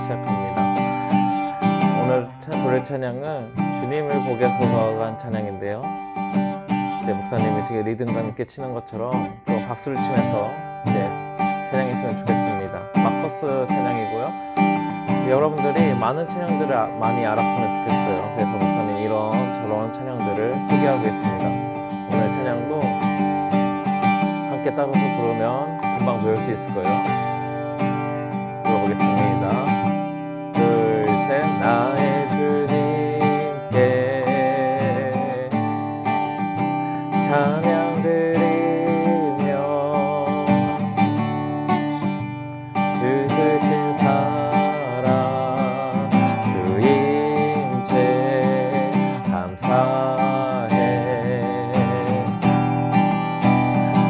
시작합니다. 오늘 부를 찬양은 주님을 보게소서라는 찬양인데요. 이제 목사님이 지금 리듬감 있게 치는 것처럼 또 박수를 치면서 이제 찬양했으면 좋겠습니다. 마커스 찬양이고요. 여러분들이 많은 찬양들을 많이 알았으면 좋겠어요. 그래서 목사님 이런 저런 찬양들을 소개하고 있습니다. 오늘 찬양도 함께 따라서 부르면 금방 배울 수 있을 거예요. 불러보겠습니다. 둘, 셋. 나의 주님께 찬양 드리며 주 크신 사랑 주 임재 감사해.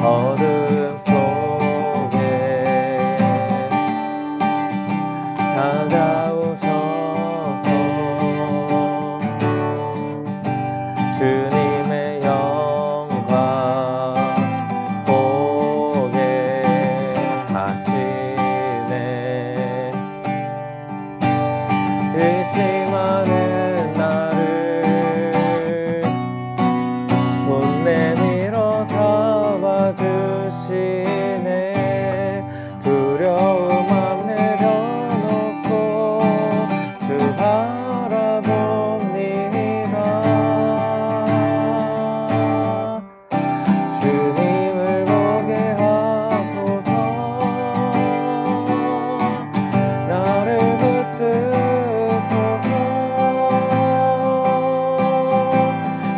어둠 속에 찾아오셔서 주님의 영광 보게 하시네. 의심하는 나를 손 내밀어 잡아주시네. 두려움 안 내려놓고 주 바라봅니다. 주님을 보게 하소서. 나를 붙드소서.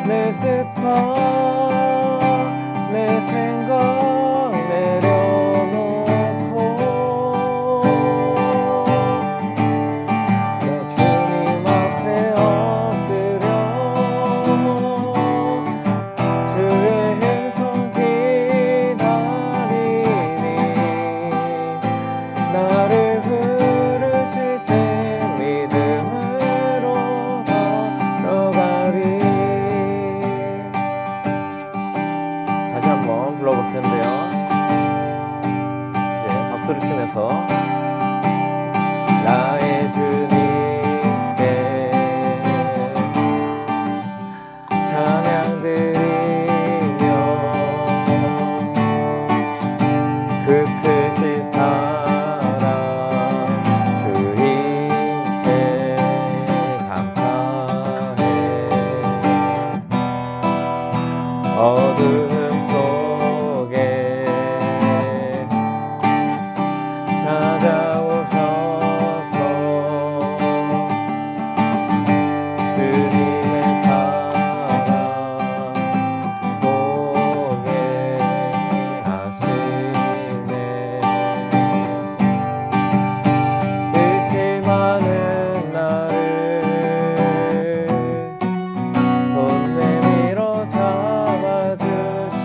내 뜻과 내 생각 내려놓고 주님 앞에 엎드려 주의 행성 기다리니. 나를 부르실 때 믿음으로 걸어가리. 다시 한번 불러볼 텐데요. 이제 박수를 치면서 나의 주님께 찬양 드리며 그 크신 사랑 주 임재 감사해. 어둠 속에 찾아오셔서 주님의 사랑 보게 하시네. 의심하는 나를 손 내밀어 잡아주시네.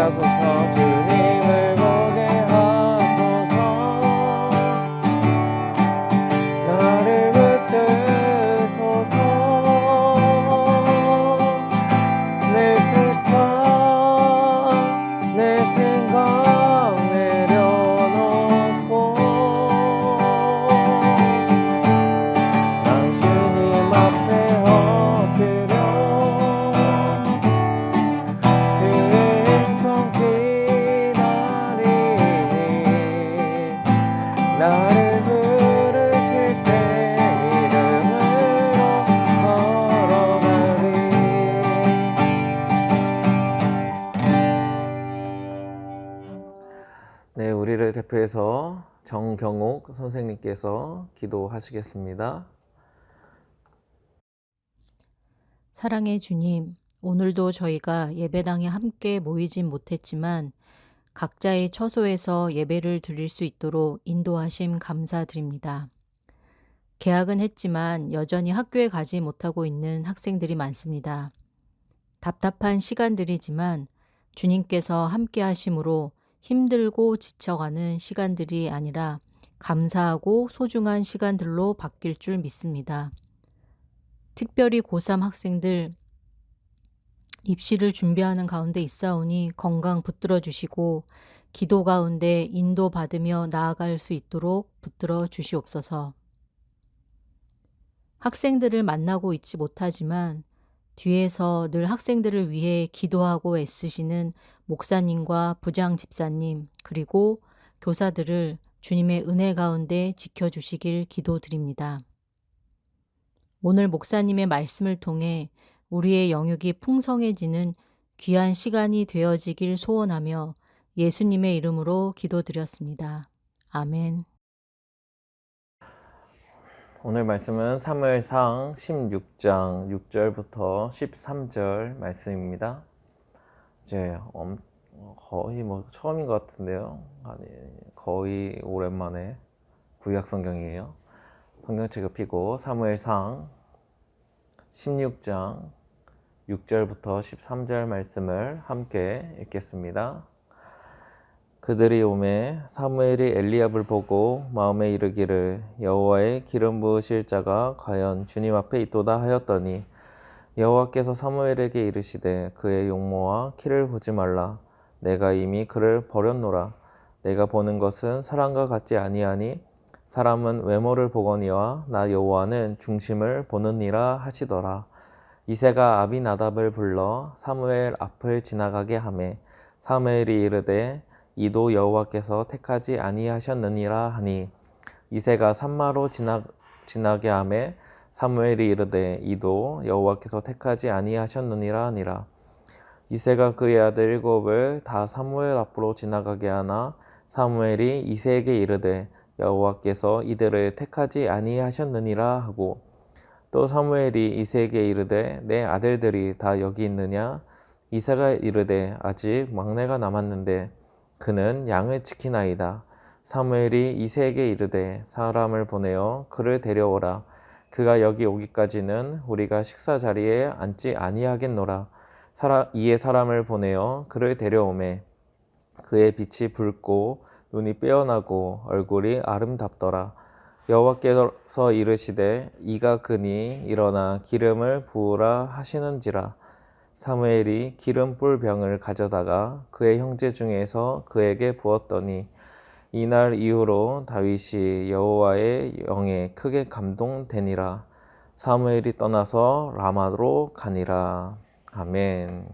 하소서. 주님을 보게 하소서. 나를 붙드소서. 내 뜻과 내 생각 내려놓고 난 주님 앞에 엎드려 주의 음성 기다리니 나를 부르실 때 이름으로 걸어가리. 네, 우리를 대표해서 정경옥 선생님께서 기도하시겠습니다. 사랑의 주님, 오늘도 저희가 예배당에 함께 모이진 못했지만 각자의 처소에서 예배를 드릴 수 있도록 인도하심 감사드립니다. 개학은 했지만 여전히 학교에 가지 못하고 있는 학생들이 많습니다. 답답한 시간들이지만 주님께서 함께 하심으로 힘들고 지쳐가는 시간들이 아니라 감사하고 소중한 시간들로 바뀔 줄 믿습니다. 특별히 고3 학생들 입시를 준비하는 가운데 있사오니 건강 붙들어 주시고 기도 가운데 인도받으며 나아갈 수 있도록 붙들어 주시옵소서. 학생들을 만나고 있지 못하지만 뒤에서 늘 학생들을 위해 기도하고 애쓰시는 목사님과 부장 집사님 그리고 교사들을 주님의 은혜 가운데 지켜주시길 기도드립니다. 오늘 목사님의 말씀을 통해 우리의 영육이 풍성해지는 귀한 시간이 되어지길 소원하며 예수님의 이름으로 기도드렸습니다. 아멘. 오늘 말씀은 사무엘상 16장 6절부터 13절 말씀입니다. 이제 거의 처음인 것 같은데요. 아니, 거의 오랜만에 구약 성경이에요. 성경책을 펴고 사무엘상 16장 6절부터 13절 말씀을 함께 읽겠습니다. 그들이 오매 사무엘이 엘리압을 보고 마음에 이르기를 여호와의 기름 부으실 자가 과연 주님 앞에 있도다 하였더니 여호와께서 사무엘에게 이르시되 그의 용모와 키를 보지 말라. 내가 이미 그를 버렸노라. 내가 보는 것은 사람과 같지 아니하니 사람은 외모를 보거니와 나 여호와는 중심을 보느니라 하시더라. 이새가 아비나답을 불러 사무엘 앞을 지나가게 하매 사무엘이 이르되 이도 여호와께서 택하지 아니하셨느니라 하니 이새가 산마로 지나게 하매 사무엘이 이르되 이도 여호와께서 택하지 아니하셨느니라 하니라. 이새가 그의 아들 7을 다 사무엘 앞으로 지나가게 하나 사무엘이 이새에게 이르되 여호와께서 이들을 택하지 아니하셨느니라 하고 또 사무엘이 이새에게 이르되 내 아들들이 다 여기 있느냐? 이새가 이르되 아직 막내가 남았는데 그는 양을 지키나이다. 사무엘이 이새에게 이르되 사람을 보내어 그를 데려오라. 그가 여기 오기까지는 우리가 식사 자리에 앉지 아니하겠노라. 이에 사람을 보내어 그를 데려오매 그의 빛이 붉고 눈이 빼어나고 얼굴이 아름답더라. 여호와께서 이르시되 이가 그니 일어나 기름을 부으라 하시는지라. 사무엘이 기름 뿔 병을 가져다가 그의 형제 중에서 그에게 부었더니 이날 이후로 다윗이 여호와의 영에 크게 감동되니라. 사무엘이 떠나서 라마로 가니라. 아멘.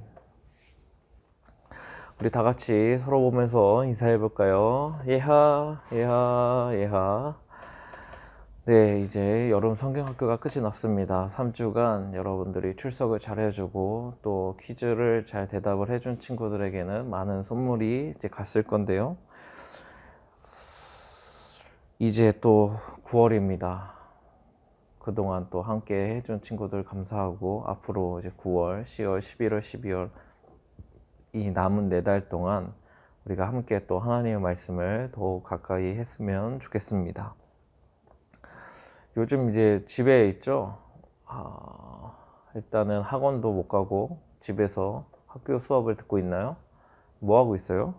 우리 다 같이 서로 보면서 인사해 볼까요? 예하, 예하, 예하. 네, 이제 여름 성경학교가 끝이 났습니다. 3주간 여러분들이 출석을 잘 해주고 또 퀴즈를 잘 대답을 해준 친구들에게는 많은 선물이 이제 갔을 건데요. 이제 또 9월입니다. 그동안 또 함께 해준 친구들 감사하고 앞으로 이제 9월, 10월, 11월, 12월 이 남은 4달 동안 우리가 함께 또 하나님의 말씀을 더욱 가까이 했으면 좋겠습니다. 요즘 이제 집에 있죠. 일단은 학원도 못 가고 집에서 학교 수업을 듣고 있나요? 뭐 하고 있어요?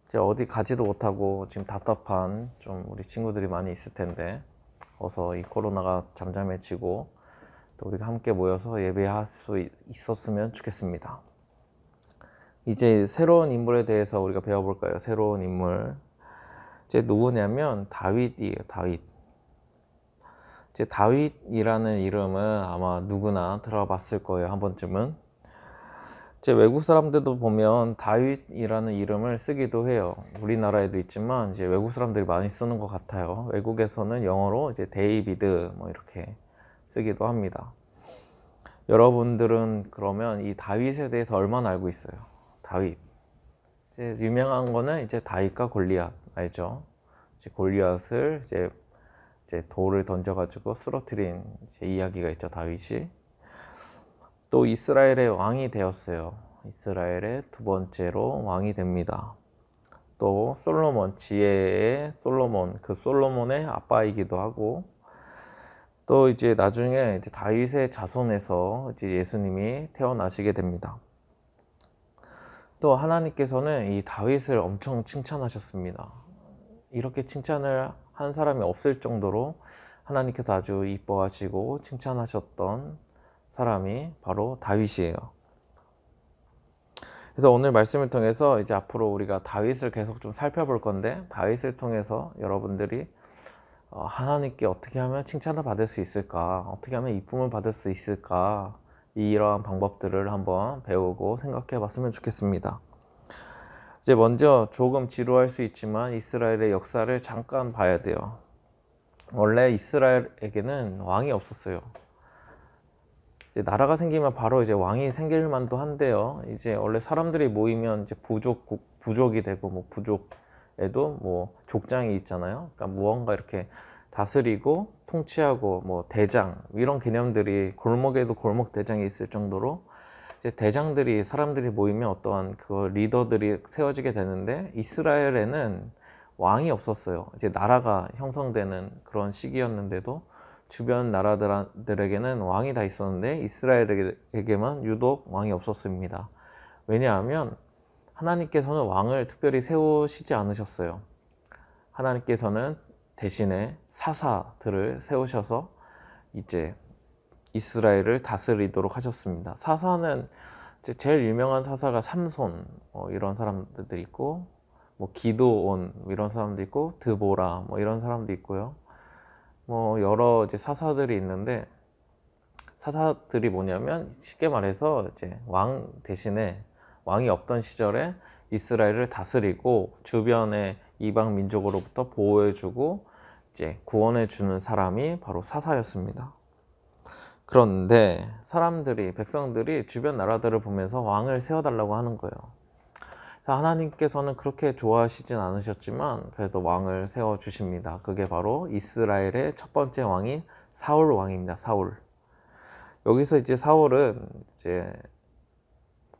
이제 어디 가지도 못하고 지금 답답한 좀 우리 친구들이 많이 있을 텐데 어서 이 코로나가 잠잠해지고 또 우리가 함께 모여서 예배할 수 있었으면 좋겠습니다. 이제 새로운 인물에 대해서 우리가 배워볼까요? 새로운 인물. 이제 누구냐면 다윗이에요. 다윗. 이제 다윗이라는 이름은 아마 누구나 들어봤을 거예요. 한 번쯤은. 이제 외국 사람들도 보면 다윗이라는 이름을 쓰기도 해요. 우리나라에도 있지만 이제 외국 사람들이 많이 쓰는 것 같아요. 외국에서는 영어로 이제 데이비드 뭐 이렇게 쓰기도 합니다. 여러분들은 그러면 이 다윗에 대해서 얼마나 알고 있어요? 다윗. 이제 유명한 거는 이제 다윗과 골리앗 알죠? 이제 골리앗을 이제 돌을 던져가지고 쓰러뜨린 이제 이야기가 있죠. 다윗이. 또 이스라엘의 왕이 되었어요. 이스라엘의 두 번째로 왕이 됩니다. 또 솔로몬, 지혜의 솔로몬, 그 솔로몬의 아빠이기도 하고, 또 이제 나중에 이제 다윗의 자손에서 이제 예수님이 태어나시게 됩니다. 또 하나님께서는 이 다윗을 엄청 칭찬하셨습니다. 이렇게 칭찬을 한 사람이 없을 정도로 하나님께서 아주 이뻐하시고 칭찬하셨던 사람이 바로 다윗이에요. 그래서 오늘 말씀을 통해서 이제 앞으로 우리가 다윗을 계속 좀 살펴볼 건데, 다윗을 통해서 여러분들이 하나님께 어떻게 하면 칭찬을 받을 수 있을까, 어떻게 하면 이쁨을 받을 수 있을까, 이러한 방법들을 한번 배우고 생각해 봤으면 좋겠습니다. 이제 먼저 조금 지루할 수 있지만 이스라엘의 역사를 잠깐 봐야 돼요. 원래 이스라엘에게는 왕이 없었어요. 이제 나라가 생기면 바로 이제 왕이 생길 만도 한데요. 이제 원래 사람들이 모이면 이제 부족이 되고, 뭐 부족에도 뭐 족장이 있잖아요. 그러니까 무언가 이렇게 다스리고 통치하고 뭐 대장 이런 개념들이, 골목에도 골목 대장이 있을 정도로 이제 대장들이, 사람들이 모이면 어떠한 그 리더들이 세워지게 되는데, 이스라엘에는 왕이 없었어요. 이제 나라가 형성되는 그런 시기였는데도 주변 나라들에게는 왕이 다 있었는데 이스라엘에게만 유독 왕이 없었습니다. 왜냐하면 하나님께서는 왕을 특별히 세우시지 않으셨어요. 하나님께서는 대신에 사사들을 세우셔서 이제 이스라엘을 다스리도록 하셨습니다. 사사는 이제 제일 유명한 사사가 삼손 이런 사람들이 있고, 뭐 기드온 이런 사람도 있고, 드보라 뭐 이런 사람도 있고요. 뭐 여러 이제 사사들이 있는데, 사사들이 뭐냐면 쉽게 말해서 이제 왕 대신에, 왕이 없던 시절에 이스라엘을 다스리고 주변의 이방 민족으로부터 보호해주고 이제 구원해주는 사람이 바로 사사였습니다. 그런데 사람들이, 백성들이 주변 나라들을 보면서 왕을 세워달라고 하는 거예요. 하나님께서는 그렇게 좋아하시진 않으셨지만 그래도 왕을 세워주십니다. 그게 바로 이스라엘의 첫 번째 왕인 사울 왕입니다. 사울. 여기서 이제 사울은 이제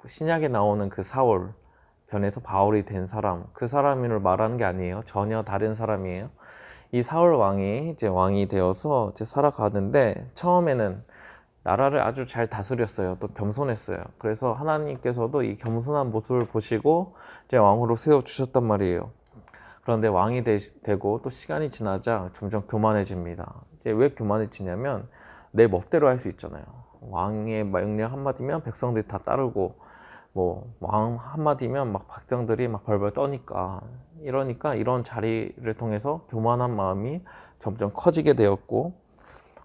신약에 나오는 그 사울 변해서 바울이 된 사람, 그 사람을 말하는 게 아니에요. 전혀 다른 사람이에요. 이 사울 왕이 이제 왕이 되어서 이제 살아가는데, 처음에는 나라를 아주 잘 다스렸어요. 또 겸손했어요. 그래서 하나님께서도 이 겸손한 모습을 보시고 이제 왕으로 세워주셨단 말이에요. 그런데 왕이 되고 또 시간이 지나자 점점 교만해집니다. 이제 왜 교만해지냐면 내 멋대로 할 수 있잖아요. 왕의 명령 한마디면 백성들이 다 따르고, 뭐 왕 한마디면 막 백성들이 막 벌벌 떠니까, 이러니까 이런 자리를 통해서 교만한 마음이 점점 커지게 되었고,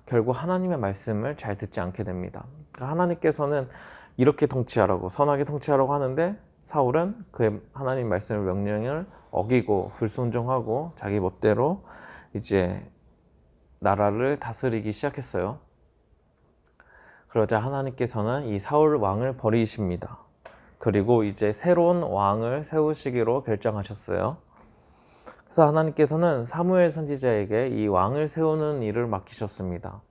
결국 하나님의 말씀을 잘 듣지 않게 됩니다. 그러니까 하나님께서는 이렇게 통치하라고, 선하게 통치하라고 하는데, 사울은 그 하나님 말씀의 명령을 어기고 불순종하고 자기 멋대로 이제 나라를 다스리기 시작했어요. 그러자 하나님께서는 이 사울 왕을 버리십니다. 그리고 이제 새로운 왕을 세우시기로 결정하셨어요. 그래서 하나님께서는 사무엘 선지자에게 이 왕을 세우는 일을 맡기셨습니다.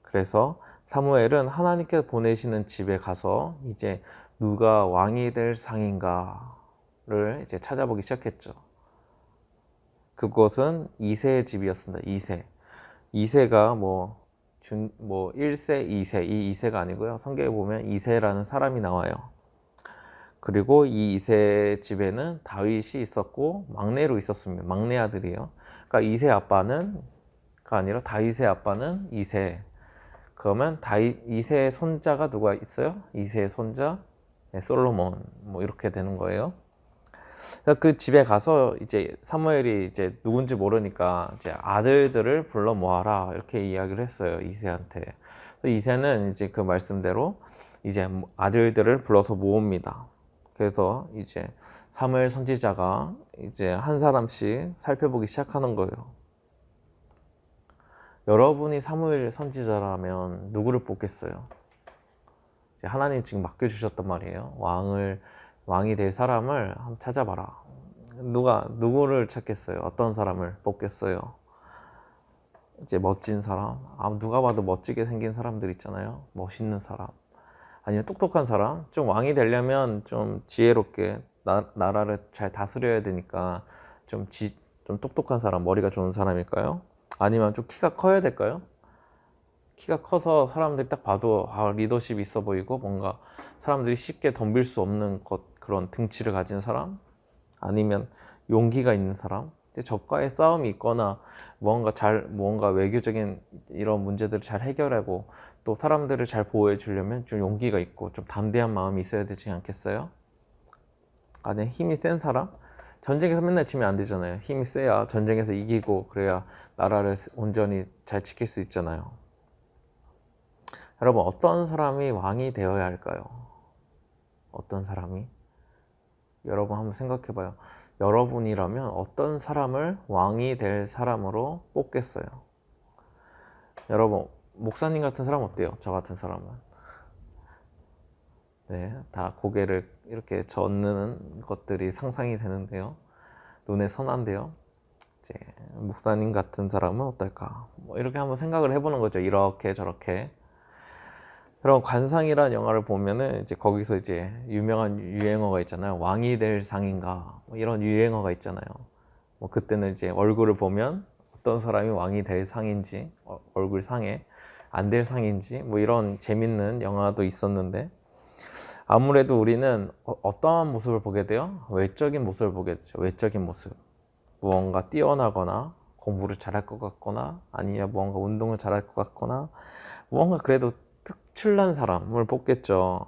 그래서 사무엘은 하나님께서 보내시는 집에 가서 이제 누가 왕이 될 상인가를 이제 찾아보기 시작했죠. 그곳은 이새의 집이었습니다. 이새가 뭐 1세, 2세, 이 2세가 아니고요. 성경에 보면 이새라는 사람이 나와요. 그리고 이 이세 집에는 다윗이 있었고 막내로 있었습니다. 막내 아들이에요. 그러니까 이세 아빠는 가 아니라 다윗의 아빠는 이세. 그러면 다윗 이세의 손자가 누가 있어요? 이세의 손자 네, 솔로몬. 뭐 이렇게 되는 거예요. 그 집에 가서 이제 사무엘이 이제 누군지 모르니까 이제 아들들을 불러 모아라 이렇게 이야기를 했어요. 이세한테. 이세는 이제 그 말씀대로 이제 아들들을 불러서 모읍니다. 그래서 이제 사무엘 선지자가 이제 한 사람씩 살펴보기 시작하는 거예요. 여러분이 사무엘 선지자라면 누구를 뽑겠어요? 이제 하나님 지금 맡겨주셨단 말이에요. 왕이 될 사람을 한번 찾아봐라. 누구를 찾겠어요? 어떤 사람을 뽑겠어요? 이제 멋진 사람? 누가 봐도 멋지게 생긴 사람들 있잖아요. 멋있는 사람. 아니면 똑똑한 사람? 좀 왕이 되려면 좀 지혜롭게 나라를 잘 다스려야 되니까 좀 똑똑한 사람, 머리가 좋은 사람일까요? 아니면 좀 키가 커야 될까요? 키가 커서 사람들이 딱 봐도 리더십이 있어 보이고 뭔가 사람들이 쉽게 덤빌 수 없는 그런 등치를 가진 사람? 아니면 용기가 있는 사람? 적과의 싸움이 있거나 뭔가 외교적인 이런 문제들을 잘 해결하고 또 사람들을 잘 보호해 주려면 좀 용기가 있고 좀 담대한 마음이 있어야 되지 않겠어요? 아니 힘이 센 사람? 전쟁에서 맨날 지면 안 되잖아요. 힘이 세야 전쟁에서 이기고 그래야 나라를 온전히 잘 지킬 수 있잖아요. 여러분 어떤 사람이 왕이 되어야 할까요? 어떤 사람이? 여러분 한번 생각해 봐요. 여러분이라면 어떤 사람을 왕이 될 사람으로 뽑겠어요? 여러분 목사님 같은 사람 어때요? 저 같은 사람은 네, 다 고개를 이렇게 젓는 것들이 상상이 되는데요. 눈에 선한데요. 이제 목사님 같은 사람은 어떨까? 뭐 이렇게 한번 생각을 해보는 거죠. 이렇게 저렇게. 그런 관상이라는 영화를 보면은 이제 거기서 이제 유명한 유행어가 있잖아요. 왕이 될 상인가 뭐 이런 유행어가 있잖아요. 뭐 그때는 이제 얼굴을 보면 어떤 사람이 왕이 될 상인지 얼굴 상에 안 될 상인지 뭐 이런 재밌는 영화도 있었는데 아무래도 우리는 어떠한 모습을 보게 돼요? 외적인 모습을 보게 되죠. 외적인 모습. 무언가 뛰어나거나 공부를 잘할 것 같거나 아니면 무언가 운동을 잘할 것 같거나 무언가 그래도 특출난 사람을 뽑겠죠.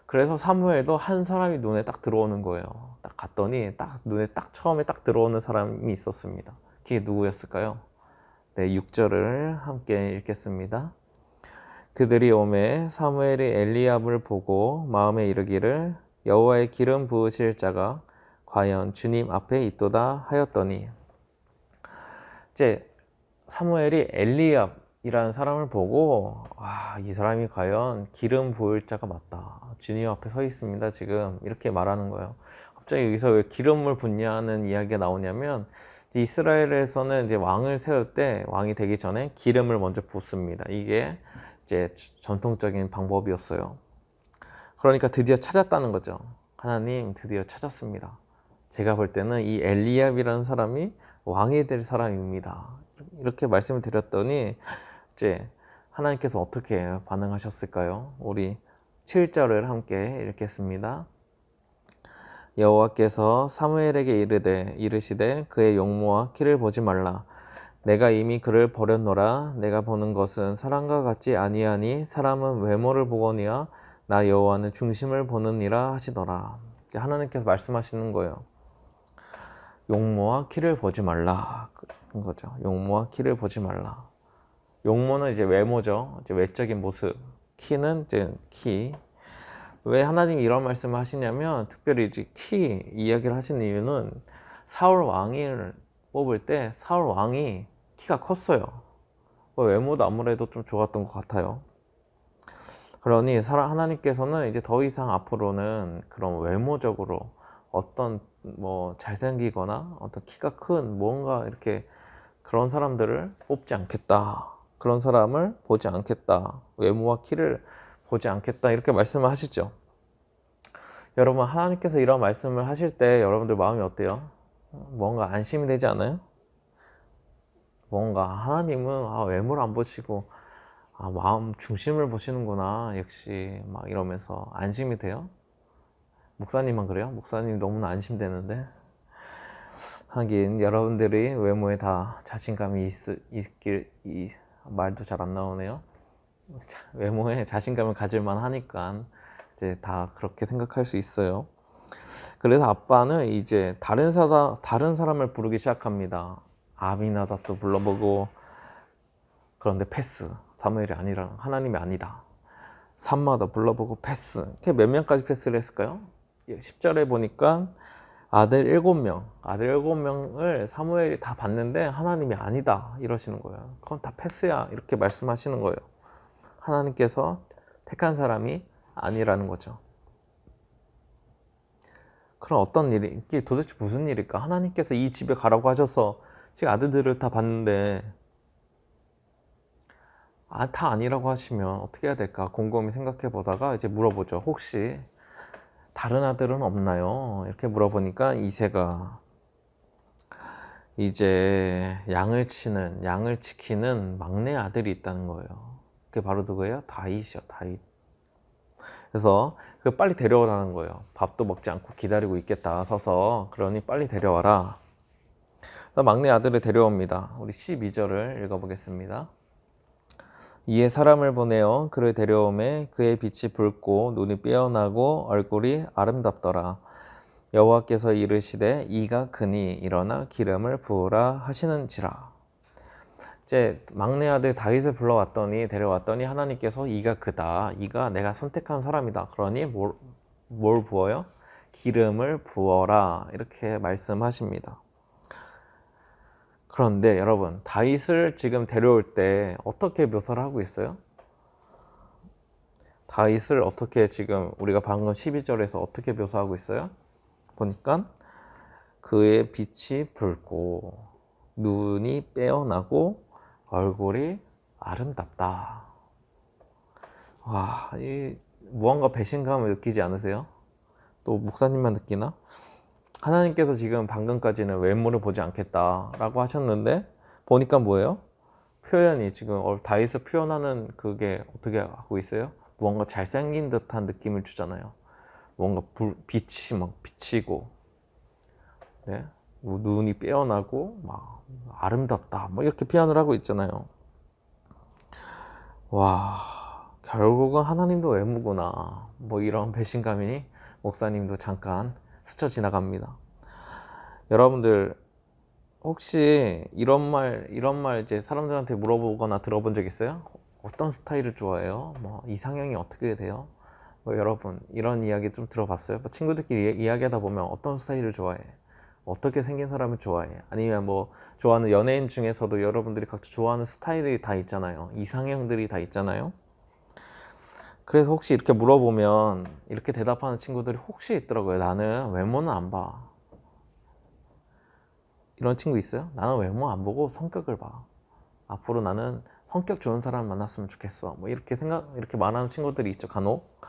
그래서 사무엘도 한 사람이 눈에 딱 들어오는 거예요. 딱 갔더니 딱 눈에 딱 처음에 딱 들어오는 사람이 있었습니다. 그게 누구였을까요? 네, 6절을 함께 읽겠습니다. 그들이 오매 사무엘이 엘리압을 보고 마음에 이르기를 여호와의 기름 부으실 자가 과연 주님 앞에 있도다 하였더니 이제 사무엘이 엘리압이라는 사람을 보고 이 사람이 과연 기름 부을 자가 맞다. 주님 앞에 서 있습니다. 지금 이렇게 말하는 거예요. 갑자기 여기서 왜 기름을 붓냐는 이야기가 나오냐면 이스라엘에서는 이제 왕을 세울 때 왕이 되기 전에 기름을 먼저 붓습니다. 이게 이제 전통적인 방법이었어요. 그러니까 드디어 찾았다는 거죠. 하나님 드디어 찾았습니다. 제가 볼 때는 이 엘리압이라는 사람이 왕이 될 사람입니다. 이렇게 말씀을 드렸더니 이제 하나님께서 어떻게 반응하셨을까요? 우리 7절을 함께 읽겠습니다. 여호와께서 사무엘에게 이르시되 그의 용모와 키를 보지 말라. 내가 이미 그를 버렸노라. 내가 보는 것은 사람과 같지 아니하니 사람은 외모를 보거니와 나 여호와는 중심을 보느니라 하시더라. 이제 하나님께서 말씀하시는 거예요. 용모와 키를 보지 말라. 그런 거죠. 용모와 키를 보지 말라. 용모는 이제 외모죠. 이제 외적인 모습. 키는 이제 키. 왜 하나님이 이런 말씀을 하시냐면 특별히 이제 키 이야기를 하시는 이유는 사울 왕을 뽑을 때 사울 왕이 키가 컸어요. 외모도 아무래도 좀 좋았던 것 같아요. 그러니 하나님께서는 이제 더 이상 앞으로는 그런 외모적으로 어떤 뭐 잘생기거나 어떤 키가 큰 뭔가 이렇게 그런 사람들을 뽑지 않겠다. 그런 사람을 보지 않겠다. 외모와 키를 보지 않겠다. 이렇게 말씀을 하시죠. 여러분 하나님께서 이런 말씀을 하실 때 여러분들 마음이 어때요? 뭔가 안심이 되지 않아요? 뭔가 하나님은 외모를 안 보시고 마음 중심을 보시는구나 역시 막 이러면서 안심이 돼요? 목사님만 그래요? 목사님 너무나 안심되는데. 하긴 여러분들이 외모에 다 자신감이 말도 잘 안 나오네요. 외모에 자신감을 가질만 하니까 이제 다 그렇게 생각할 수 있어요. 그래서 아빠는 이제 다른 사람을 부르기 시작합니다. 아미나답도 불러보고, 그런데 패스. 사무엘이 아니라 하나님이 아니다. 삼마다 불러보고 패스. 이렇게 몇 명까지 패스를 했을까요? 10절에 보니까 아들 7명을 사무엘이 다 봤는데 하나님이 아니다 이러시는 거예요. 그건 다 패스야 이렇게 말씀하시는 거예요. 하나님께서 택한 사람이 아니라는 거죠. 그럼 어떤 일이, 이게 도대체 무슨 일일까? 하나님께서 이 집에 가라고 하셔서 지금 아들들을 다 봤는데 다 아니라고 하시면 어떻게 해야 될까 곰곰이 생각해 보다가 이제 물어보죠. 혹시 다른 아들은 없나요? 이렇게 물어보니까 이새가 이제 양을 지키는 막내 아들이 있다는 거예요. 그게 바로 누구예요? 다윗이요, 다윗. 그래서 그 빨리 데려오라는 거예요. 밥도 먹지 않고 기다리고 있겠다 서서. 그러니 빨리 데려와라. 막내 아들을 데려옵니다. 우리 12절을 읽어보겠습니다. 이에 사람을 보내어 그를 데려오매 그의 빛이 붉고 눈이 빼어나고 얼굴이 아름답더라. 여호와께서 이르시되 이가 크니 일어나 기름을 부으라 하시는지라. 이제 막내 아들 다윗을 데려왔더니 하나님께서 이가 크다. 이가 내가 선택한 사람이다. 그러니 뭘 부어요? 기름을 부어라. 이렇게 말씀하십니다. 그런데 여러분, 다윗을 지금 데려올 때 어떻게 묘사를 하고 있어요? 다윗을 어떻게 지금 우리가 방금 12절에서 어떻게 묘사하고 있어요? 보니까 그의 빛이 붉고 눈이 빼어나고 얼굴이 아름답다. 와, 이 무언가 배신감을 느끼지 않으세요? 또 목사님만 느끼나? 하나님께서 지금 방금까지는 외모를 보지 않겠다라고 하셨는데 보니까 뭐예요? 표현이 지금 다윗을 표현하는 그게 어떻게 하고 있어요? 무언가 잘생긴 듯한 느낌을 주잖아요. 뭔가 빛이 막 비치고, 네? 눈이 빼어나고 막 아름답다 뭐 이렇게 표현을 하고 있잖아요. 와, 결국은 하나님도 외모구나 뭐 이런 배신감이 목사님도 잠깐 스쳐 지나갑니다. 여러분들 혹시 이런 말 이제 사람들한테 물어보거나 들어본 적 있어요? 어떤 스타일을 좋아해요? 뭐 이상형이 어떻게 돼요? 뭐 여러분 이런 이야기 좀 들어봤어요? 뭐 친구들끼리 이야기하다 보면 어떤 스타일을 좋아해? 어떻게 생긴 사람을 좋아해? 아니면 뭐 좋아하는 연예인 중에서도 여러분들이 각자 좋아하는 스타일이 다 있잖아요. 이상형들이 다 있잖아요. 그래서 혹시 이렇게 물어보면 이렇게 대답하는 친구들이 혹시 있더라고요. 나는 외모는 안 봐. 이런 친구 있어요? 나는 외모 안 보고 성격을 봐. 앞으로 나는 성격 좋은 사람 만났으면 좋겠어. 뭐 이렇게 말하는 친구들이 있죠, 간혹.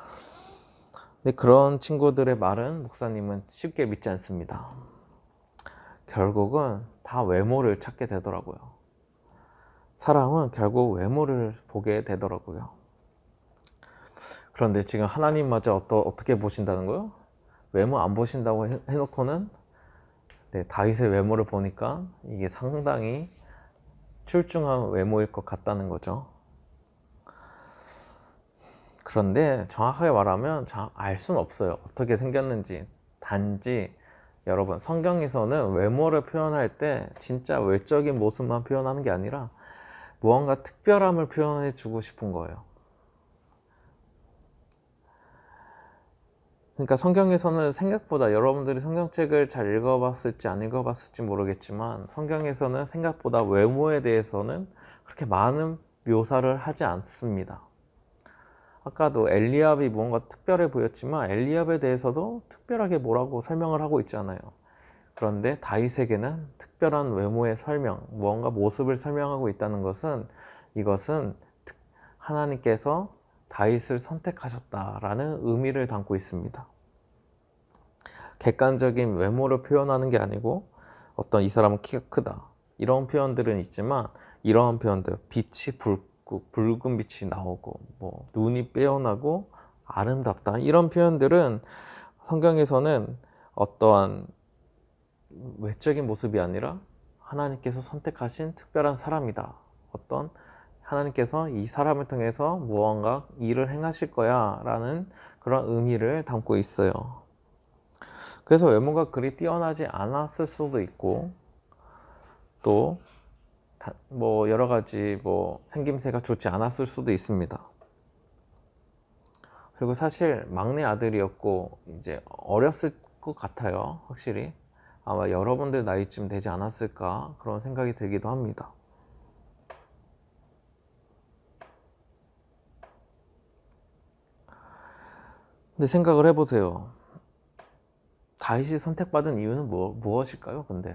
근데 그런 친구들의 말은 목사님은 쉽게 믿지 않습니다. 결국은 다 외모를 찾게 되더라고요. 사람은 결국 외모를 보게 되더라고요. 그런데 지금 하나님마저 어떻게 보신다는 거예요? 외모 안 보신다고 해놓고는 다윗의 외모를 보니까 이게 상당히 출중한 외모일 것 같다는 거죠. 그런데 정확하게 말하면 알 수는 없어요. 어떻게 생겼는지. 단지 여러분, 성경에서는 외모를 표현할 때 진짜 외적인 모습만 표현하는 게 아니라 무언가 특별함을 표현해 주고 싶은 거예요. 그러니까 성경에서는 생각보다, 여러분들이 성경책을 잘 읽어봤을지 안 읽어봤을지 모르겠지만 성경에서는 생각보다 외모에 대해서는 그렇게 많은 묘사를 하지 않습니다. 아까도 엘리압이 뭔가 특별해 보였지만 엘리압에 대해서도 특별하게 뭐라고 설명을 하고 있잖아요. 그런데 다윗에게는 특별한 외모의 설명, 무언가 모습을 설명하고 있다는 것은 이것은 하나님께서 다윗을 선택하셨다라는 의미를 담고 있습니다. 객관적인 외모를 표현하는 게 아니고 어떤 이 사람은 키가 크다 이런 표현들은 있지만 이러한 표현들, 빛이 붉은 빛이 나오고 뭐 눈이 빼어나고 아름답다 이런 표현들은 성경에서는 어떠한 외적인 모습이 아니라 하나님께서 선택하신 특별한 사람이다. 어떤 하나님께서 이 사람을 통해서 무언가 일을 행하실 거야 라는 그런 의미를 담고 있어요. 그래서 외모가 그리 뛰어나지 않았을 수도 있고, 또 뭐 여러 가지 뭐 생김새가 좋지 않았을 수도 있습니다. 그리고 사실 막내 아들이었고 이제 어렸을 것 같아요. 확실히 아마 여러분들 나이쯤 되지 않았을까 그런 생각이 들기도 합니다. 근데 생각을 해보세요. 다윗이 선택받은 이유는 무엇일까요? 근데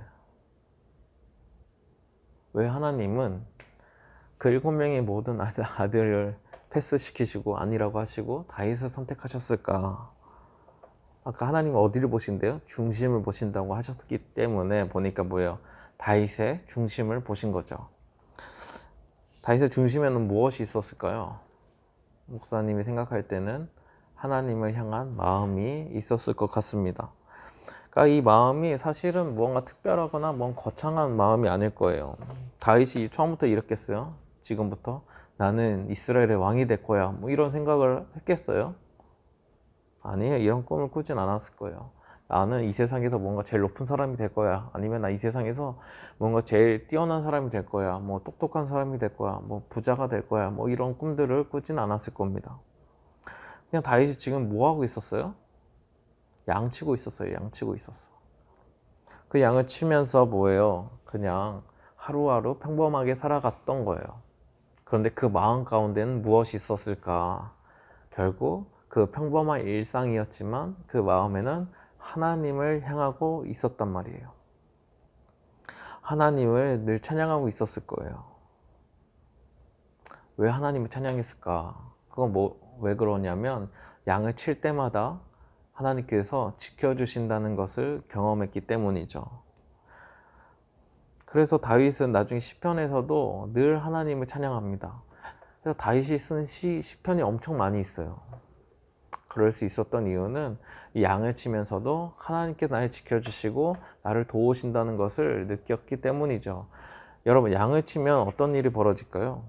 왜 하나님은 그 7명의 모든 아들을 패스시키시고 아니라고 하시고 다윗을 선택하셨을까? 아까 하나님은 어디를 보신대요? 중심을 보신다고 하셨기 때문에 보니까 뭐예요? 다윗의 중심을 보신 거죠. 다윗의 중심에는 무엇이 있었을까요? 목사님이 생각할 때는 하나님을 향한 마음이 있었을 것 같습니다. 그러니까 이 마음이 사실은 무언가 특별하거나 뭔 거창한 마음이 아닐 거예요. 다윗이 처음부터 이랬겠어요? 지금부터 나는 이스라엘의 왕이 될 거야. 뭐 이런 생각을 했겠어요? 아니에요. 이런 꿈을 꾸진 않았을 거예요. 나는 이 세상에서 뭔가 제일 높은 사람이 될 거야. 아니면 나 이 세상에서 뭔가 제일 뛰어난 사람이 될 거야. 뭐 똑똑한 사람이 될 거야. 뭐 부자가 될 거야. 뭐 이런 꿈들을 꾸진 않았을 겁니다. 그냥 다윗이 지금 뭐 하고 있었어요? 양치고 있었어요. 양치고 있었어. 그 양을 치면서 뭐예요? 그냥 하루하루 평범하게 살아갔던 거예요. 그런데 그 마음 가운데는 무엇이 있었을까? 결국 그 평범한 일상이었지만 그 마음에는 하나님을 향하고 있었단 말이에요. 하나님을 늘 찬양하고 있었을 거예요. 왜 하나님을 찬양했을까? 그건 왜 그러냐면 양을 칠 때마다 하나님께서 지켜주신다는 것을 경험했기 때문이죠. 그래서 다윗은 나중에 시편에서도 늘 하나님을 찬양합니다. 그래서 다윗이 쓴 시편이 엄청 많이 있어요. 그럴 수 있었던 이유는 이 양을 치면서도 하나님께 나를 지켜주시고 나를 도우신다는 것을 느꼈기 때문이죠. 여러분, 양을 치면 어떤 일이 벌어질까요?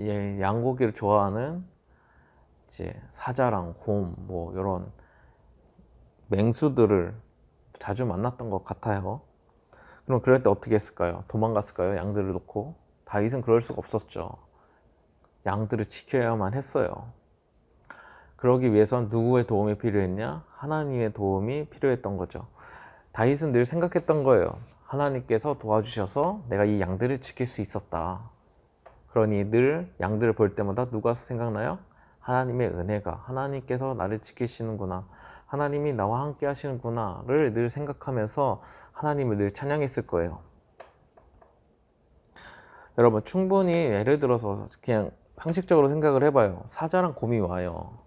예, 양고기를 좋아하는 이제 사자랑 곰, 뭐 이런 맹수들을 자주 만났던 것 같아요. 그럼 그럴 때 어떻게 했을까요? 도망갔을까요? 양들을 놓고? 다윗은 그럴 수가 없었죠. 양들을 지켜야만 했어요. 그러기 위해선 누구의 도움이 필요했냐? 하나님의 도움이 필요했던 거죠. 다윗은 늘 생각했던 거예요. 하나님께서 도와주셔서 내가 이 양들을 지킬 수 있었다. 그러니 늘 양들을 볼 때마다 누가 생각나요? 하나님의 은혜가, 하나님께서 나를 지키시는구나, 하나님이 나와 함께 하시는구나를 늘 생각하면서 하나님을 늘 찬양했을 거예요. 여러분, 충분히 예를 들어서 그냥 상식적으로 생각을 해봐요. 사자랑 곰이 와요.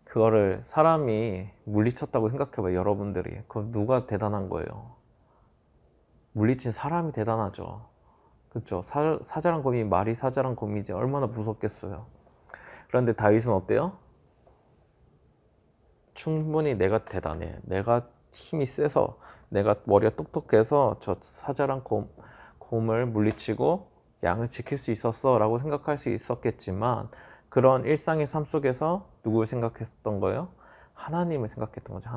그거를 사람이 물리쳤다고 생각해봐요. 여러분들이. 그거 누가 대단한 거예요? 물리친 사람이 대단하죠. 그렇죠? 사자랑 곰이 말이 사자랑 곰이지 얼마나 무섭겠어요. 그런데 다윗은 어때요? 충분히 내가 대단해. 내가 힘이 세서, 내가 머리가 똑똑해서 저 사자랑 곰을 물리치고 양을 지킬 수 있었어 라고 생각할 수 있었겠지만, 그런 일상의 삶 속에서 누구를 생각했던 거예요? 하나님을 생각했던 거죠.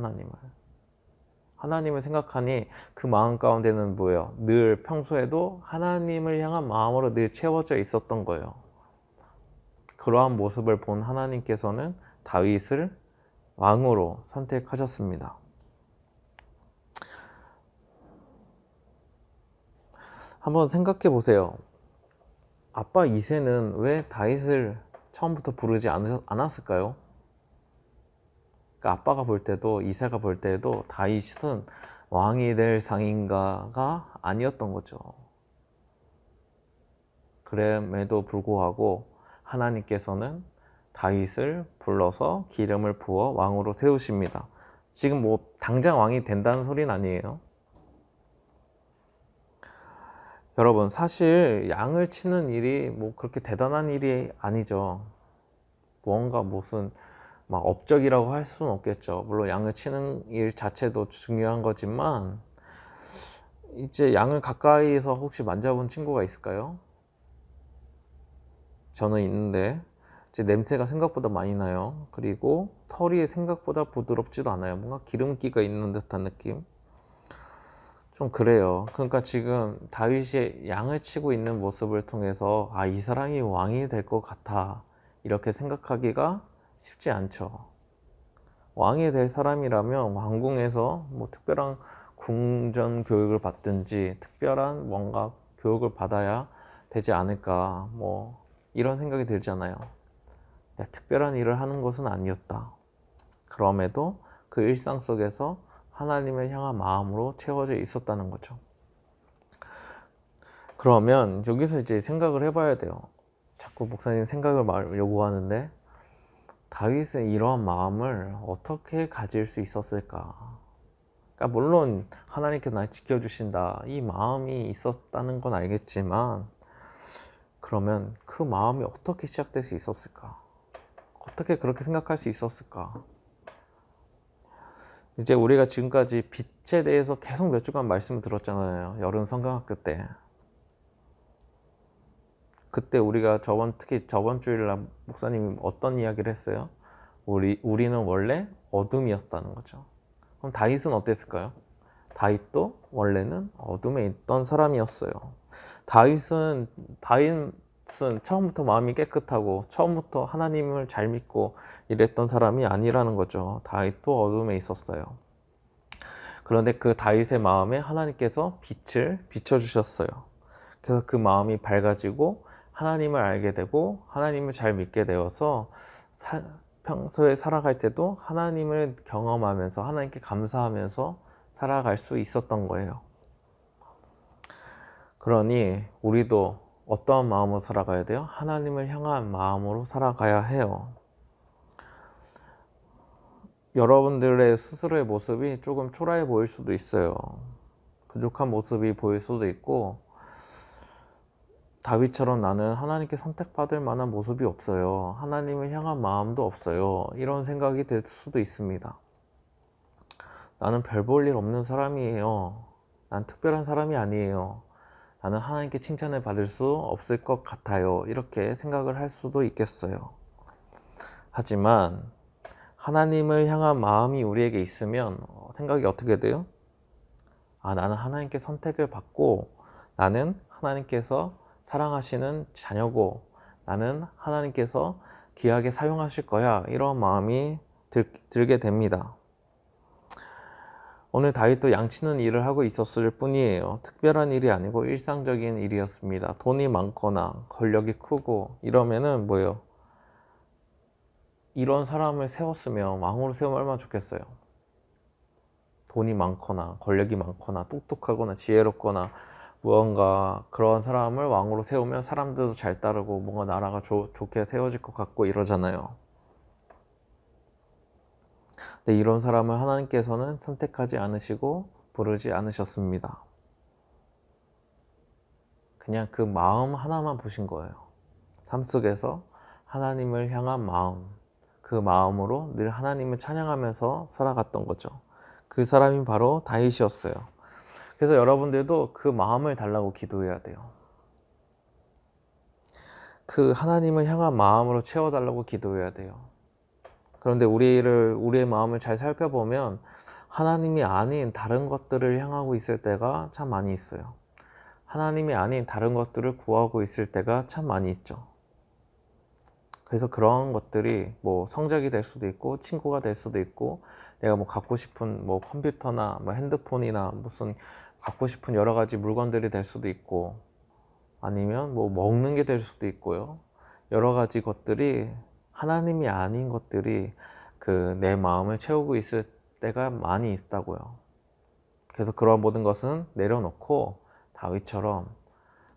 하나님을 생각하니 그 마음 가운데는 뭐예요? 늘 평소에도 하나님을 향한 마음으로 늘 채워져 있었던 거예요. 그러한 모습을 본 하나님께서는 다윗을 왕으로 선택하셨습니다. 한번 생각해 보세요. 아빠 이새는 왜 다윗을 처음부터 부르지 않았을까요? 그러니까 아빠가 볼 때도, 이새가 볼 때도 다윗은 왕이 될 상인가가 아니었던 거죠. 그럼에도 불구하고 하나님께서는 다윗을 불러서 기름을 부어 왕으로 세우십니다. 지금 뭐 당장 왕이 된다는 소리는 아니에요. 여러분, 사실 양을 치는 일이 뭐 그렇게 대단한 일이 아니죠. 무슨 막 업적이라고 할 수는 없겠죠. 물론 양을 치는 일 자체도 중요한 거지만 이제 양을 가까이에서 혹시 만져본 친구가 있을까요? 저는 있는데 이제 냄새가 생각보다 많이 나요. 그리고 털이 생각보다 부드럽지도 않아요. 뭔가 기름기가 있는 듯한 느낌. 좀 그래요. 그러니까 지금 다윗이 양을 치고 있는 모습을 통해서 아, 이 사람이 왕이 될 것 같아 이렇게 생각하기가 쉽지 않죠. 왕이 될 사람이라면 왕궁에서 뭐 특별한 궁전 교육을 받든지 특별한 뭔가 교육을 받아야 되지 않을까 뭐 이런 생각이 들잖아요. 특별한 일을 하는 것은 아니었다. 그럼에도 그 일상 속에서 하나님을 향한 마음으로 채워져 있었다는 거죠. 그러면 여기서 이제 생각을 해봐야 돼요. 자꾸 목사님 생각을 요구하는데 다윗은 이러한 마음을 어떻게 가질 수 있었을까? 그러니까 물론 하나님께서 날 지켜주신다 이 마음이 있었다는 건 알겠지만 그러면 그 마음이 어떻게 시작될 수 있었을까? 어떻게 그렇게 생각할 수 있었을까? 이제 우리가 지금까지 빛에 대해서 계속 몇 주간 말씀을 들었잖아요. 여름 성경학교 때. 그때 우리가 특히 저번 주일날 목사님이 어떤 이야기를 했어요? 우리는 원래 어둠이었다는 거죠. 그럼 다윗은 어땠을까요? 다윗도 원래는 어둠에 있던 사람이었어요. 다윗은 처음부터 마음이 깨끗하고 처음부터 하나님을 잘 믿고 이랬던 사람이 아니라는 거죠. 다윗도 어둠에 있었어요. 그런데 그 다윗의 마음에 하나님께서 빛을 비춰주셨어요. 그래서 그 마음이 밝아지고 하나님을 알게 되고 하나님을 잘 믿게 되어서 평소에 살아갈 때도 하나님을 경험하면서 하나님께 감사하면서 살아갈 수 있었던 거예요. 그러니 우리도 어떠한 마음으로 살아가야 돼요? 하나님을 향한 마음으로 살아가야 해요. 여러분들의 스스로의 모습이 조금 초라해 보일 수도 있어요. 부족한 모습이 보일 수도 있고 다윗처럼 나는 하나님께 선택받을 만한 모습이 없어요. 하나님을 향한 마음도 없어요. 이런 생각이 들 수도 있습니다. 나는 별 볼 일 없는 사람이에요. 난 특별한 사람이 아니에요. 나는 하나님께 칭찬을 받을 수 없을 것 같아요. 이렇게 생각을 할 수도 있겠어요. 하지만 하나님을 향한 마음이 우리에게 있으면 생각이 어떻게 돼요? 아, 나는 하나님께 선택을 받고 나는 하나님께서 사랑하시는 자녀고 나는 하나님께서 귀하게 사용하실 거야. 이런 마음이 들게 됩니다. 오늘 다윗도 양치는 일을 하고 있었을 뿐이에요. 특별한 일이 아니고 일상적인 일이었습니다. 돈이 많거나 권력이 크고 이러면은 뭐예요? 이런 사람을 세웠으면 왕으로 세우면 얼마나 좋겠어요. 돈이 많거나 권력이 많거나 똑똑하거나 지혜롭거나 무언가 그런 사람을 왕으로 세우면 사람들도 잘 따르고 뭔가 나라가 좋게 세워질 것 같고 이러잖아요. 근데 이런 사람을 하나님께서는 선택하지 않으시고 부르지 않으셨습니다. 그냥 그 마음 하나만 보신 거예요. 삶 속에서 하나님을 향한 마음, 그 마음으로 늘 하나님을 찬양하면서 살아갔던 거죠. 그 사람이 바로 다윗이었어요. 그래서 여러분들도 그 마음을 달라고 기도해야 돼요. 그 하나님을 향한 마음으로 채워달라고 기도해야 돼요. 그런데 우리의 마음을 잘 살펴보면 하나님이 아닌 다른 것들을 향하고 있을 때가 참 많이 있어요. 하나님이 아닌 다른 것들을 구하고 있을 때가 참 많이 있죠. 그래서 그런 것들이 뭐 성적이 될 수도 있고 친구가 될 수도 있고 내가 뭐 갖고 싶은 뭐 컴퓨터나 뭐 핸드폰이나 무슨 갖고 싶은 여러 가지 물건들이 될 수도 있고 아니면 뭐 먹는 게 될 수도 있고요. 여러 가지 것들이 하나님이 아닌 것들이 그 내 마음을 채우고 있을 때가 많이 있다고요. 그래서 그런 모든 것은 내려놓고 다윗처럼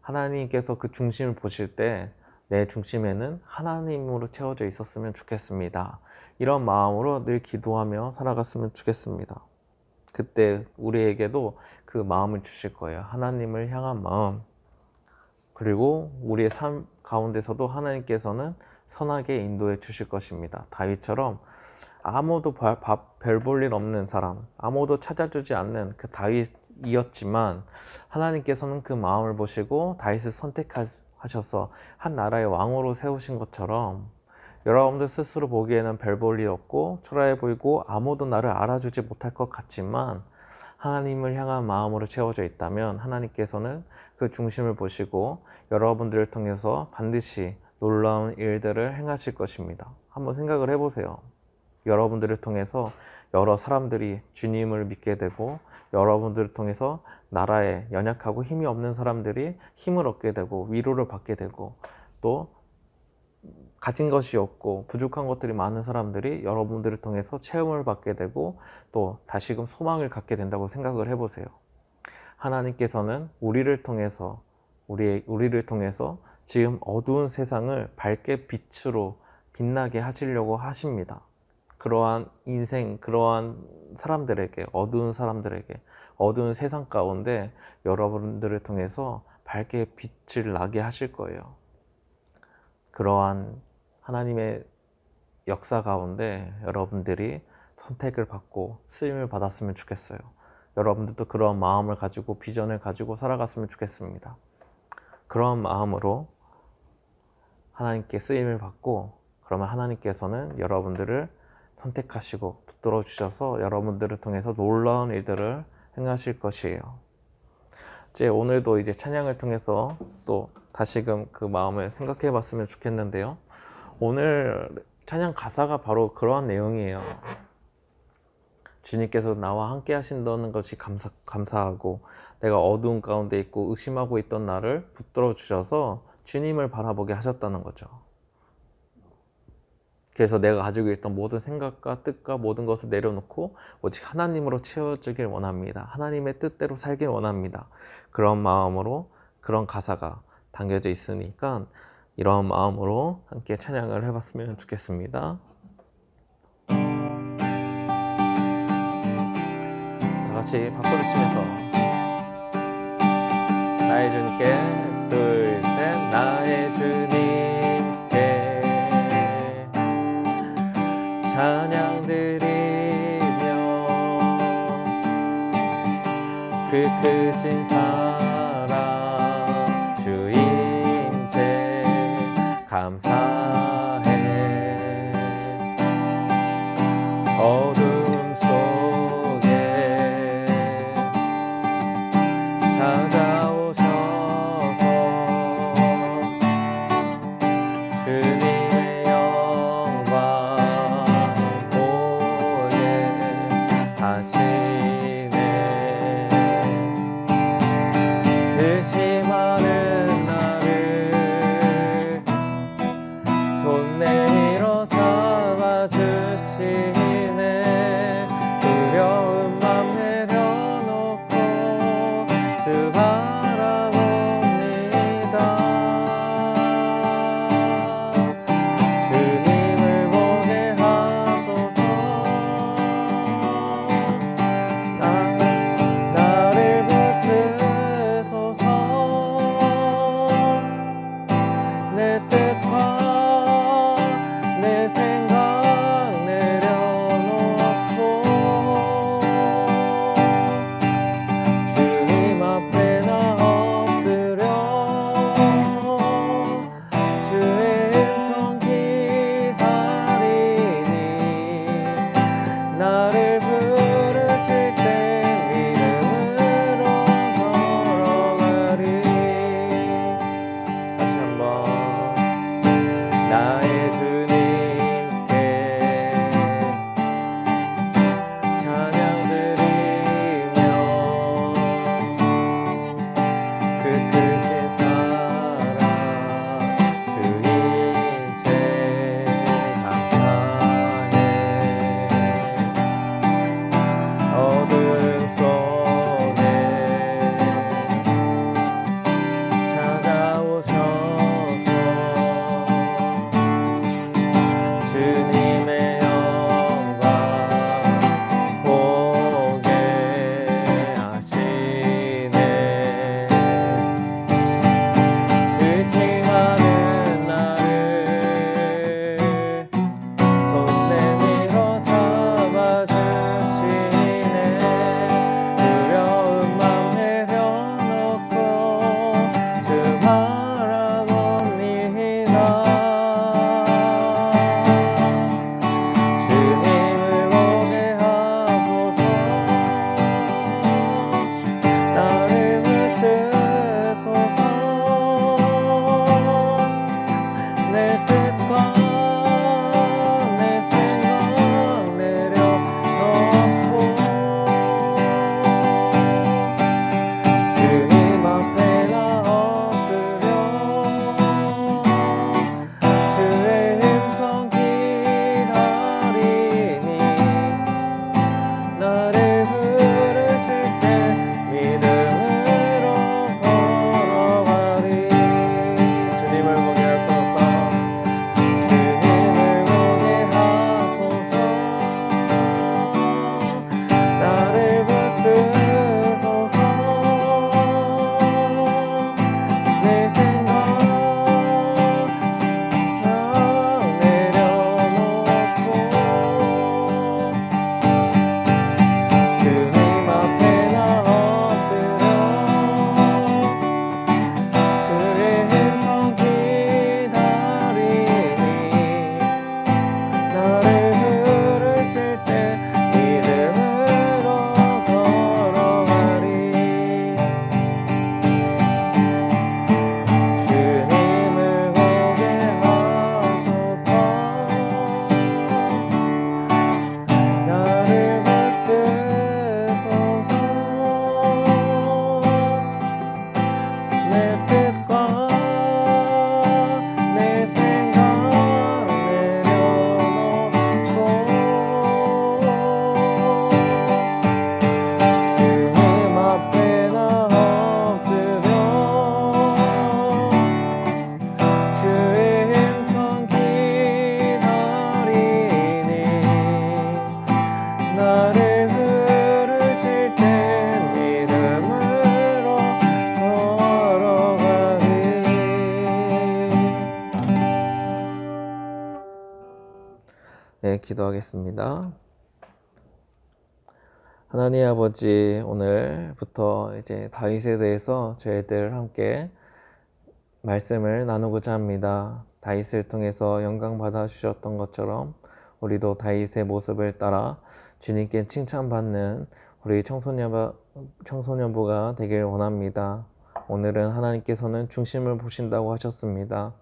하나님께서 그 중심을 보실 때 내 중심에는 하나님으로 채워져 있었으면 좋겠습니다. 이런 마음으로 늘 기도하며 살아갔으면 좋겠습니다. 그때 우리에게도 그 마음을 주실 거예요. 하나님을 향한 마음. 그리고 우리의 삶 가운데서도 하나님께서는 선하게 인도해 주실 것입니다. 다윗처럼 아무도 별 볼 일 없는 사람, 아무도 찾아주지 않는 그 다윗이었지만 하나님께서는 그 마음을 보시고 다윗을 선택하셔서 한 나라의 왕으로 세우신 것처럼 여러분들 스스로 보기에는 별 볼 일 없고 초라해 보이고 아무도 나를 알아주지 못할 것 같지만 하나님을 향한 마음으로 채워져 있다면 하나님께서는 그 중심을 보시고 여러분들을 통해서 반드시 놀라운 일들을 행하실 것입니다. 한번 생각을 해보세요. 여러분들을 통해서 여러 사람들이 주님을 믿게 되고 여러분들을 통해서 나라에 연약하고 힘이 없는 사람들이 힘을 얻게 되고 위로를 받게 되고 또 가진 것이 없고 부족한 것들이 많은 사람들이 여러분들을 통해서 체험을 받게 되고 또 다시금 소망을 갖게 된다고 생각을 해보세요. 하나님께서는 우리를 통해서 지금 어두운 세상을 밝게 빛으로 빛나게 하시려고 하십니다. 그러한 인생, 그러한 사람들에게, 어두운 사람들에게, 어두운 세상 가운데 여러분들을 통해서 밝게 빛을 나게 하실 거예요. 그러한 하나님의 역사 가운데 여러분들이 선택을 받고 쓰임을 받았으면 좋겠어요. 여러분들도 그러한 마음을 가지고 비전을 가지고 살아갔으면 좋겠습니다. 그러한 마음으로 하나님께 쓰임을 받고 그러면 하나님께서는 여러분들을 선택하시고 붙들어 주셔서 여러분들을 통해서 놀라운 일들을 행하실 것이에요. 이제 오늘도 이제 찬양을 통해서 또 다시금 그 마음을 생각해 봤으면 좋겠는데요. 오늘 찬양 가사가 바로 그러한 내용이에요. 주님께서 나와 함께 하신다는 것이 감사하고 내가 어두운 가운데 있고 의심하고 있던 나를 붙들어 주셔서 주님을 바라보게 하셨다는 거죠. 그래서 내가 가지고 있던 모든 생각과 뜻과 모든 것을 내려놓고 오직 하나님으로 채워주길 원합니다. 하나님의 뜻대로 살길 원합니다. 그런 마음으로 그런 가사가 담겨져 있으니까 이런 마음으로 함께 찬양을 해봤으면 좋겠습니다. 다 같이 박수를 치면서 나의 주님께 둘, 셋 나의 주님께 찬양 드리며 그 크신 사랑 주임체 감사해 어둠 속에 찾아오셔서 주님의 영광 보게 하시네 의심하는 나를 손 내밀어 잡아주시네 두려운 맘 내려놓고 주 바라봅니다 주님을 보게 하소서 나를 붙드소서 내 뜻과 내 생각 내려놓고 주님 앞에 나 엎드려 주의 음성 기다리니 나를 부르실 때 믿음으로 걸어가리 다시 한번 나의 주님께 찬양 드리며 그 크신 사랑 주님께 감사해 어둠 속에 찾아오셔서 주님의 영광 보게 하시네 의심하는 나를 기도하겠습니다. 하나님 아버지, 오늘부터 이제 다윗에 대해서 저희들 함께 말씀을 나누고자 합니다. 다윗을 통해서 영광 받아 주셨던 것처럼 우리도 다윗의 모습을 따라 주님께 칭찬받는 우리 청소년부가 되길 원합니다. 오늘은 하나님께서는 중심을 보신다고 하셨습니다.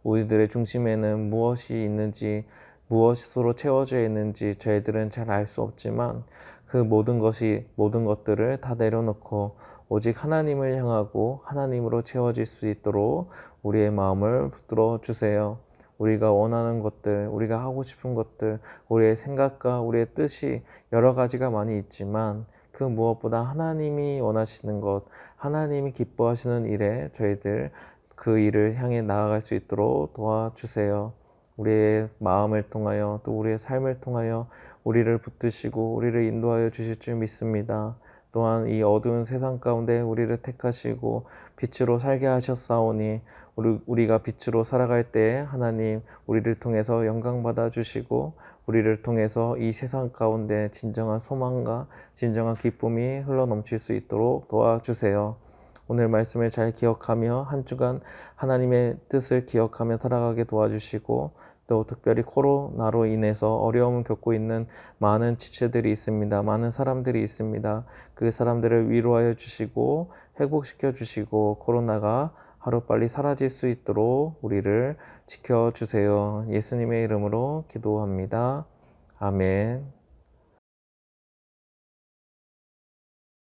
우리들의 중심에는 무엇이 있는지, 무엇으로 채워져 있는지 저희들은 잘 알 수 없지만 그 모든 것들을 다 내려놓고 오직 하나님을 향하고 하나님으로 채워질 수 있도록 우리의 마음을 붙들어 주세요. 우리가 원하는 것들, 우리가 하고 싶은 것들, 우리의 생각과 우리의 뜻이 여러 가지가 많이 있지만 그 무엇보다 하나님이 원하시는 것, 하나님이 기뻐하시는 일에 저희들 그 일을 향해 나아갈 수 있도록 도와주세요. 우리의 마음을 통하여 또 우리의 삶을 통하여 우리를 붙드시고 우리를 인도하여 주실 줄 믿습니다. 또한 이 어두운 세상 가운데 우리를 택하시고 빛으로 살게 하셨사오니 우리가 빛으로 살아갈 때 하나님 우리를 통해서 영광 받아 주시고 우리를 통해서 이 세상 가운데 진정한 소망과 진정한 기쁨이 흘러넘칠 수 있도록 도와주세요. 오늘 말씀을 잘 기억하며 한 주간 하나님의 뜻을 기억하며 살아가게 도와주시고 또 특별히 코로나로 인해서 어려움을 겪고 있는 많은 지체들이 있습니다. 많은 사람들이 있습니다. 그 사람들을 위로하여 주시고 회복시켜 주시고 코로나가 하루빨리 사라질 수 있도록 우리를 지켜주세요. 예수님의 이름으로 기도합니다. 아멘.